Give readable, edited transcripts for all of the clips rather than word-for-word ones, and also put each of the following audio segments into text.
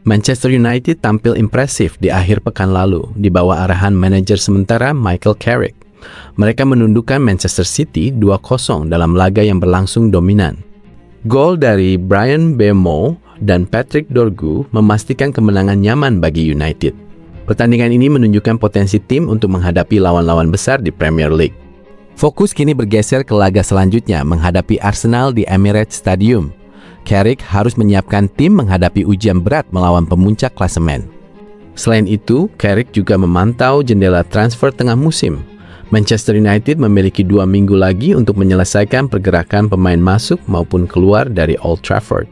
Manchester United tampil impresif di akhir pekan lalu di bawah arahan manajer sementara Michael Carrick. Mereka menundukkan Manchester City 2-0 dalam laga yang berlangsung dominan. Gol dari Bryan Mbeumo dan Patrick Dorgu memastikan kemenangan nyaman bagi United. Pertandingan ini menunjukkan potensi tim untuk menghadapi lawan-lawan besar di Premier League. Fokus kini bergeser ke laga selanjutnya menghadapi Arsenal di Emirates Stadium. Carrick harus menyiapkan tim menghadapi ujian berat melawan pemuncak klasemen. Selain itu, Carrick juga memantau jendela transfer tengah musim. Manchester United memiliki 2 minggu lagi untuk menyelesaikan pergerakan pemain masuk maupun keluar dari Old Trafford.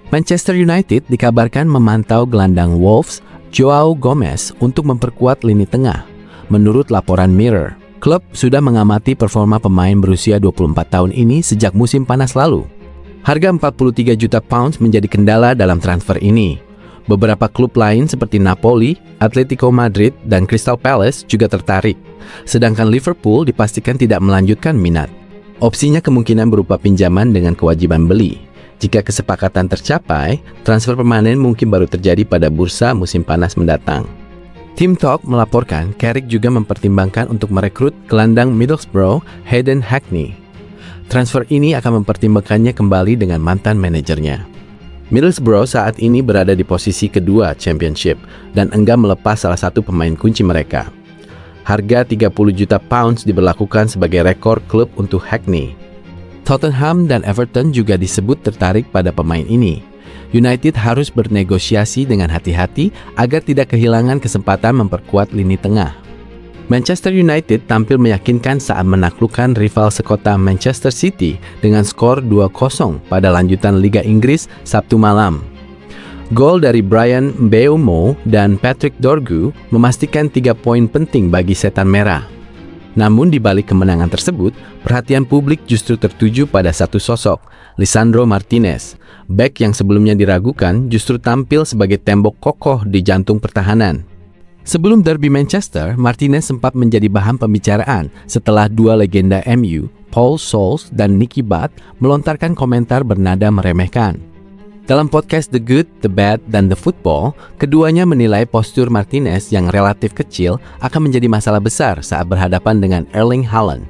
Manchester United dikabarkan memantau gelandang Wolves, Joao Gomez, untuk memperkuat lini tengah. Menurut laporan Mirror, klub sudah mengamati performa pemain berusia 24 tahun ini sejak musim panas lalu. Harga 43 juta pounds menjadi kendala dalam transfer ini. Beberapa klub lain seperti Napoli, Atletico Madrid, dan Crystal Palace juga tertarik. Sedangkan Liverpool dipastikan tidak melanjutkan minat. Opsinya kemungkinan berupa pinjaman dengan kewajiban beli. Jika kesepakatan tercapai, transfer permanen mungkin baru terjadi pada bursa musim panas mendatang. Team Talk melaporkan Carrick juga mempertimbangkan untuk merekrut gelandang Middlesbrough, Hayden Hackney. Transfer ini akan mempertimbangkannya kembali dengan mantan manajernya. Middlesbrough saat ini berada di posisi kedua Championship dan enggan melepas salah satu pemain kunci mereka. Harga 30 juta pounds diberlakukan sebagai rekor klub untuk Hackney. Tottenham dan Everton juga disebut tertarik pada pemain ini. United harus bernegosiasi dengan hati-hati agar tidak kehilangan kesempatan memperkuat lini tengah. Manchester United tampil meyakinkan saat menaklukkan rival sekota Manchester City dengan skor 2-0 pada lanjutan Liga Inggris Sabtu malam. Gol dari Bryan Mbeumo dan Patrick Dorgu memastikan 3 poin penting bagi Setan Merah. Namun di balik kemenangan tersebut, perhatian publik justru tertuju pada satu sosok, Lisandro Martinez. Bek yang sebelumnya diragukan justru tampil sebagai tembok kokoh di jantung pertahanan. Sebelum derby Manchester, Martinez sempat menjadi bahan pembicaraan setelah 2 legenda MU, Paul Scholes dan Nicky Butt, melontarkan komentar bernada meremehkan. Dalam podcast The Good, The Bad, dan The Football, keduanya menilai postur Martinez yang relatif kecil akan menjadi masalah besar saat berhadapan dengan Erling Haaland.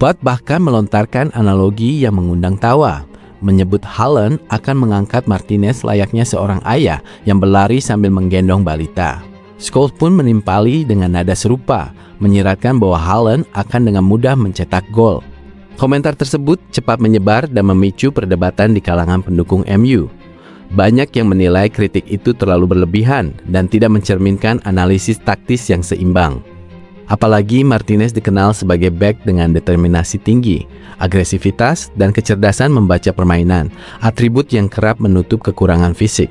Butt bahkan melontarkan analogi yang mengundang tawa, menyebut Haaland akan mengangkat Martinez layaknya seorang ayah yang berlari sambil menggendong balita. Scholes pun menimpali dengan nada serupa, menyiratkan bahwa Haaland akan dengan mudah mencetak gol. Komentar tersebut cepat menyebar dan memicu perdebatan di kalangan pendukung MU. Banyak yang menilai kritik itu terlalu berlebihan dan tidak mencerminkan analisis taktis yang seimbang. Apalagi Martinez dikenal sebagai bek dengan determinasi tinggi, agresivitas, dan kecerdasan membaca permainan, atribut yang kerap menutup kekurangan fisik.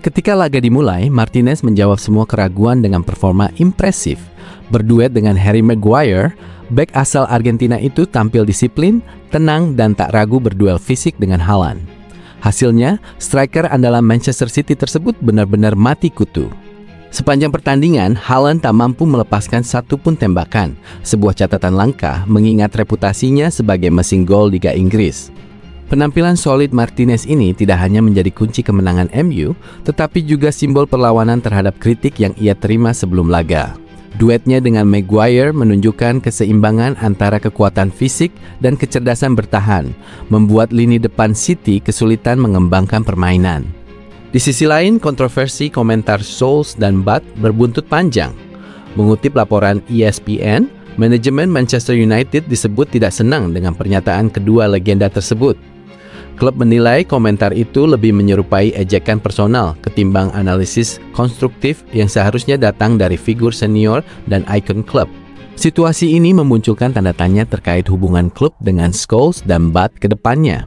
Ketika laga dimulai, Martinez menjawab semua keraguan dengan performa impresif. Berduet dengan Harry Maguire, bek asal Argentina itu tampil disiplin, tenang, dan tak ragu berduel fisik dengan Haaland. Hasilnya, striker andalan Manchester City tersebut benar-benar mati kutu. Sepanjang pertandingan, Haaland tak mampu melepaskan satu pun tembakan, sebuah catatan langka mengingat reputasinya sebagai mesin gol Liga Inggris. Penampilan solid Martinez ini tidak hanya menjadi kunci kemenangan MU, tetapi juga simbol perlawanan terhadap kritik yang ia terima sebelum laga. Duetnya dengan Maguire menunjukkan keseimbangan antara kekuatan fisik dan kecerdasan bertahan, membuat lini depan City kesulitan mengembangkan permainan. Di sisi lain, kontroversi komentar Scholes dan Butt berbuntut panjang. Mengutip laporan ESPN, manajemen Manchester United disebut tidak senang dengan pernyataan kedua legenda tersebut. Klub menilai komentar itu lebih menyerupai ejekan personal ketimbang analisis konstruktif yang seharusnya datang dari figur senior dan ikon klub. Situasi ini memunculkan tanda tanya terkait hubungan klub dengan Scholes dan Butt ke depannya.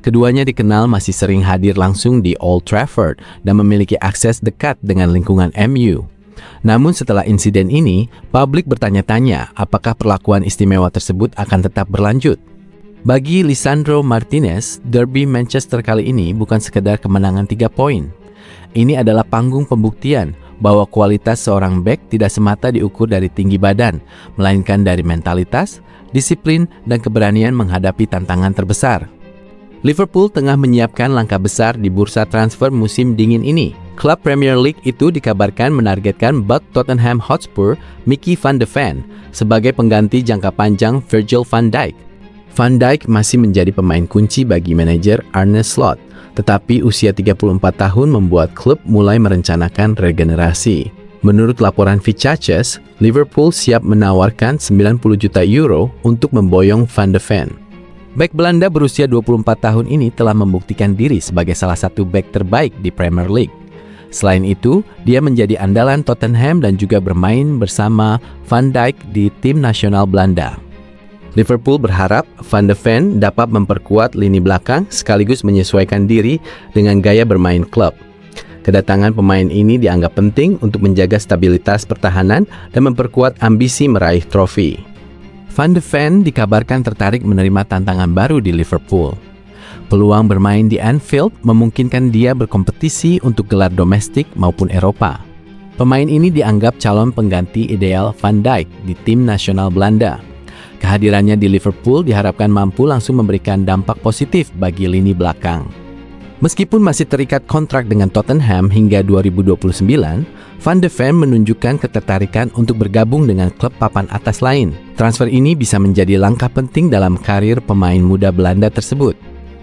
Keduanya dikenal masih sering hadir langsung di Old Trafford dan memiliki akses dekat dengan lingkungan MU. Namun setelah insiden ini, publik bertanya-tanya apakah perlakuan istimewa tersebut akan tetap berlanjut. Bagi Lisandro Martinez, derby Manchester kali ini bukan sekedar kemenangan 3 poin. Ini adalah panggung pembuktian bahwa kualitas seorang bek tidak semata diukur dari tinggi badan, melainkan dari mentalitas, disiplin, dan keberanian menghadapi tantangan terbesar. Liverpool tengah menyiapkan langkah besar di bursa transfer musim dingin ini. Klub Premier League itu dikabarkan menargetkan bek Tottenham Hotspur Mickey van de Ven sebagai pengganti jangka panjang Virgil van Dijk. Van Dijk masih menjadi pemain kunci bagi manajer Arne Slot, tetapi usia 34 tahun membuat klub mulai merencanakan regenerasi. Menurut laporan Fichajes, Liverpool siap menawarkan 90 juta euro untuk memboyong Van de Ven. Bek Belanda berusia 24 tahun ini telah membuktikan diri sebagai salah satu bek terbaik di Premier League. Selain itu, dia menjadi andalan Tottenham dan juga bermain bersama Van Dijk di tim nasional Belanda. Liverpool berharap Van de Ven dapat memperkuat lini belakang sekaligus menyesuaikan diri dengan gaya bermain klub. Kedatangan pemain ini dianggap penting untuk menjaga stabilitas pertahanan dan memperkuat ambisi meraih trofi. Van de Ven dikabarkan tertarik menerima tantangan baru di Liverpool. Peluang bermain di Anfield memungkinkan dia berkompetisi untuk gelar domestik maupun Eropa. Pemain ini dianggap calon pengganti ideal Van Dijk di tim nasional Belanda. Kehadirannya di Liverpool diharapkan mampu langsung memberikan dampak positif bagi lini belakang. Meskipun masih terikat kontrak dengan Tottenham hingga 2029, Van de Ven menunjukkan ketertarikan untuk bergabung dengan klub papan atas lain. Transfer ini bisa menjadi langkah penting dalam karir pemain muda Belanda tersebut.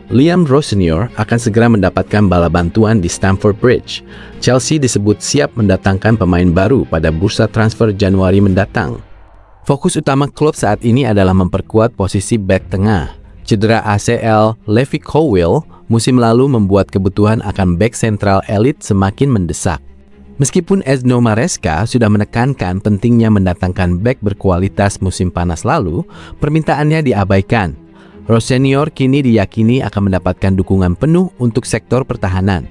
Liam Rosenior akan segera mendapatkan bala bantuan di Stamford Bridge. Chelsea disebut siap mendatangkan pemain baru pada bursa transfer Januari mendatang. Fokus utama klub saat ini adalah memperkuat posisi bek tengah. Cedera ACL Levi Colwill musim lalu membuat kebutuhan akan bek sentral elit semakin mendesak. Meskipun Ezno Maresca sudah menekankan pentingnya mendatangkan bek berkualitas musim panas lalu, permintaannya diabaikan. Rosenior kini diyakini akan mendapatkan dukungan penuh untuk sektor pertahanan.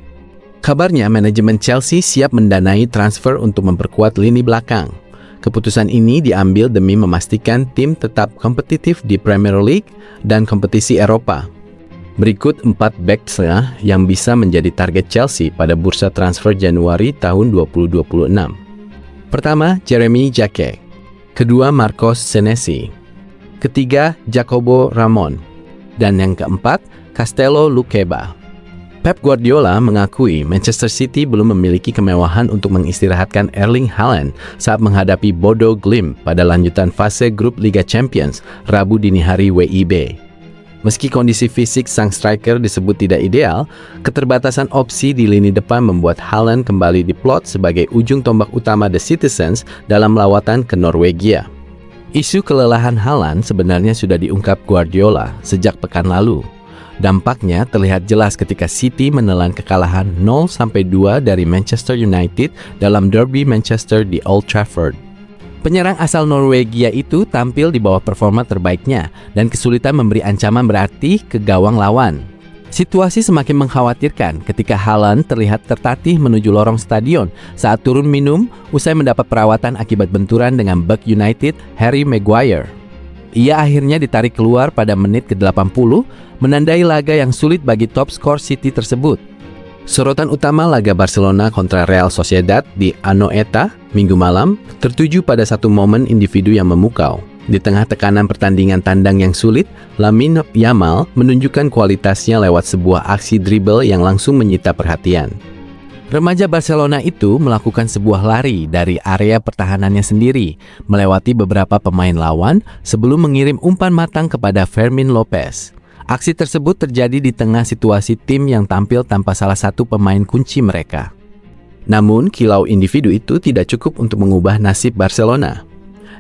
Kabarnya manajemen Chelsea siap mendanai transfer untuk memperkuat lini belakang. Keputusan ini diambil demi memastikan tim tetap kompetitif di Premier League dan kompetisi Eropa. Berikut 4 bek tengah yang bisa menjadi target Chelsea pada bursa transfer Januari tahun 2026. Pertama, Jeremy Jake. Kedua, Marcos Senesi. Ketiga, Jacobo Ramon. Dan yang keempat, Castello Luqueba. Pep Guardiola mengakui Manchester City belum memiliki kemewahan untuk mengistirahatkan Erling Haaland saat menghadapi Bodo Glimt pada lanjutan fase grup Liga Champions Rabu dini hari WIB. Meski kondisi fisik sang striker disebut tidak ideal, keterbatasan opsi di lini depan membuat Haaland kembali diplot sebagai ujung tombak utama The Citizens dalam lawatan ke Norwegia. Isu kelelahan Haaland sebenarnya sudah diungkap Guardiola sejak pekan lalu. Dampaknya terlihat jelas ketika City menelan kekalahan 0-2 dari Manchester United dalam derby Manchester di Old Trafford. Penyerang asal Norwegia itu tampil di bawah performa terbaiknya dan kesulitan memberi ancaman berarti ke gawang lawan. Situasi semakin mengkhawatirkan ketika Haaland terlihat tertatih menuju lorong stadion saat turun minum usai mendapat perawatan akibat benturan dengan bek United Harry Maguire. Ia akhirnya ditarik keluar pada menit ke-80, menandai laga yang sulit bagi top skor City tersebut. Sorotan utama laga Barcelona kontra Real Sociedad di Anoeta Minggu malam tertuju pada satu momen individu yang memukau. Di tengah tekanan pertandingan tandang yang sulit, Lamine Yamal menunjukkan kualitasnya lewat sebuah aksi dribble yang langsung menyita perhatian. Remaja Barcelona itu melakukan sebuah lari dari area pertahanannya sendiri, melewati beberapa pemain lawan sebelum mengirim umpan matang kepada Fermin Lopez. Aksi tersebut terjadi di tengah situasi tim yang tampil tanpa salah satu pemain kunci mereka. Namun, kilau individu itu tidak cukup untuk mengubah nasib Barcelona.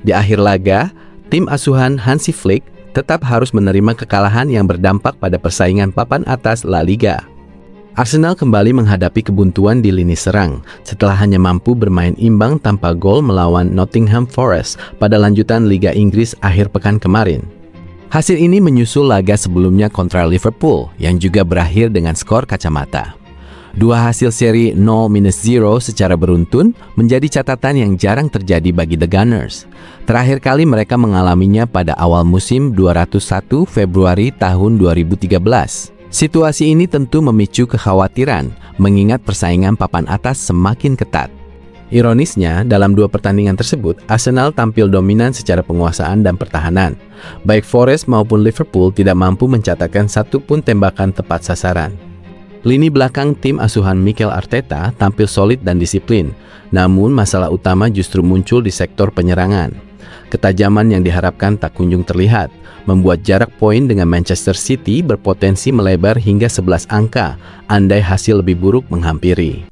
Di akhir laga, tim asuhan Hansi Flick tetap harus menerima kekalahan yang berdampak pada persaingan papan atas La Liga. Arsenal kembali menghadapi kebuntuan di lini serang setelah hanya mampu bermain imbang tanpa gol melawan Nottingham Forest pada lanjutan Liga Inggris akhir pekan kemarin. Hasil ini menyusul laga sebelumnya kontra Liverpool yang juga berakhir dengan skor kacamata. Dua hasil seri 0-0 secara beruntun menjadi catatan yang jarang terjadi bagi The Gunners. Terakhir kali mereka mengalaminya pada awal musim 201 Februari tahun 2013. Situasi ini tentu memicu kekhawatiran mengingat persaingan papan atas semakin ketat. Ironisnya, dalam dua pertandingan tersebut, Arsenal tampil dominan secara penguasaan dan pertahanan. Baik Forest maupun Liverpool tidak mampu mencatatkan satu pun tembakan tepat sasaran. Lini belakang tim asuhan Mikel Arteta tampil solid dan disiplin, namun masalah utama justru muncul di sektor penyerangan. Ketajaman yang diharapkan tak kunjung terlihat, membuat jarak poin dengan Manchester City berpotensi melebar hingga 11 angka, andai hasil lebih buruk menghampiri.